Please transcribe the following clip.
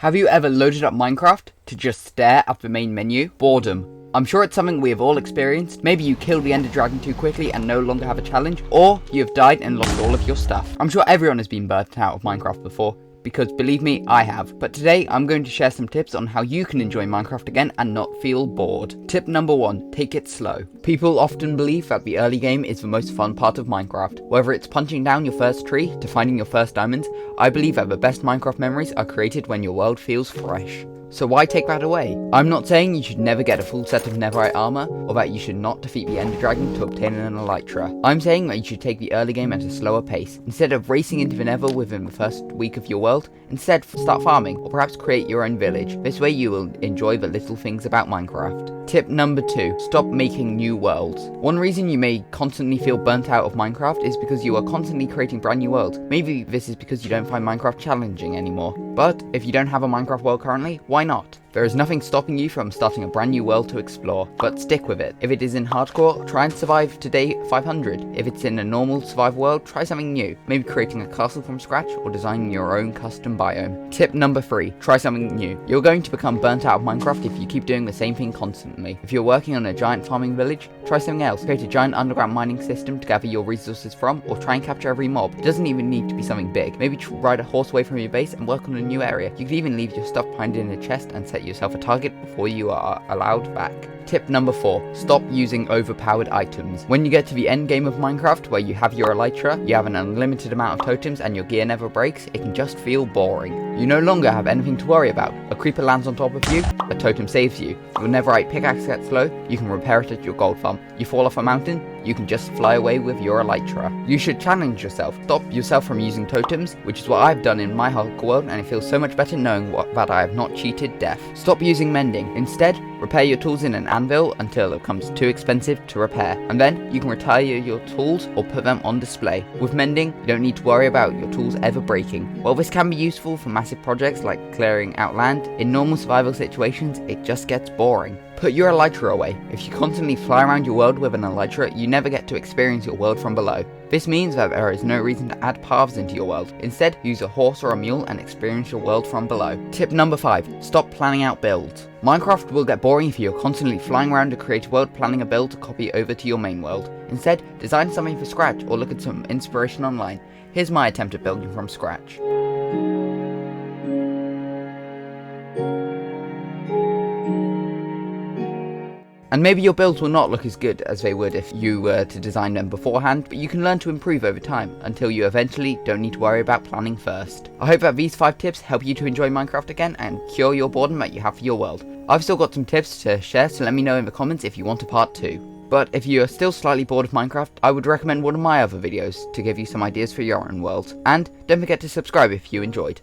Have you ever loaded up Minecraft to just stare at the main menu? Boredom. I'm sure it's something we have all experienced. Maybe you killed the ender dragon too quickly and no longer have a challenge, or you have died and lost all of your stuff. I'm sure everyone has been burnt out of Minecraft before, because believe me, I have. But today, I'm going to share some tips on how you can enjoy Minecraft again and not feel bored. Tip number 1, take it slow. People often believe that the early game is the most fun part of Minecraft. Whether it's punching down your first tree to finding your first diamonds, I believe that the best Minecraft memories are created when your world feels fresh. So why take that away? I'm not saying you should never get a full set of netherite armor, or that you should not defeat the ender dragon to obtain an elytra. I'm saying that you should take the early game at a slower pace. Instead of racing into the nether within the first week of your world, instead start farming, or perhaps create your own village. This way you will enjoy the little things about Minecraft. Tip number 2, stop making new worlds. One reason you may constantly feel burnt out of Minecraft is because you are constantly creating brand new worlds. Maybe this is because you don't find Minecraft challenging anymore. But if you don't have a Minecraft world currently, why not? There is nothing stopping you from starting a brand new world to explore, but stick with it. If it is in hardcore, try and survive to day 500. If it's in a normal survival world, try something new. Maybe creating a castle from scratch or designing your own custom biome. Tip number 3, try something new. You're going to become burnt out of Minecraft if you keep doing the same thing constantly. If you're working on a giant farming village, try something else. Create a giant underground mining system to gather your resources from, or try and capture every mob. It doesn't even need to be something big. Maybe ride a horse away from your base and work on a new area. You could even leave your stuff behind in a chest and set yourself a target before you are allowed back. Tip number 4, stop using overpowered items. When you get to the end game of Minecraft where you have your elytra, you have an unlimited amount of totems and your gear never breaks, it can just feel boring. You no longer have anything to worry about. A creeper lands on top of you, a totem saves you. Your netherite pickaxe gets low, you can repair it at your gold farm. You fall off a mountain, you can just fly away with your elytra. You should challenge yourself. Stop yourself from using totems, which is what I've done in my hardcore world, and it feels so much better knowing that I have not cheated death. Stop using mending. Instead, repair your tools in an anvil until it becomes too expensive to repair, and then you can retire your tools or put them on display. With mending, you don't need to worry about your tools ever breaking. While this can be useful for massive projects like clearing out land, in normal survival situations, it just gets boring. Put your elytra away. If you constantly fly around your world with an elytra, you never get to experience your world from below. This means that there is no reason to add paths into your world. Instead, use a horse or a mule and experience your world from below. Tip number 5, stop planning out builds. Minecraft will get boring if you're constantly flying around to create a world planning a build to copy over to your main world. Instead, design something from scratch or look at some inspiration online. Here's my attempt at building from scratch. And maybe your builds will not look as good as they would if you were to design them beforehand, but you can learn to improve over time until you eventually don't need to worry about planning first. I hope that these 5 tips help you to enjoy Minecraft again and cure your boredom that you have for your world. I've still got some tips to share, so let me know in the comments if you want a part 2. But if you are still slightly bored of Minecraft, I would recommend one of my other videos to give you some ideas for your own world. And don't forget to subscribe if you enjoyed.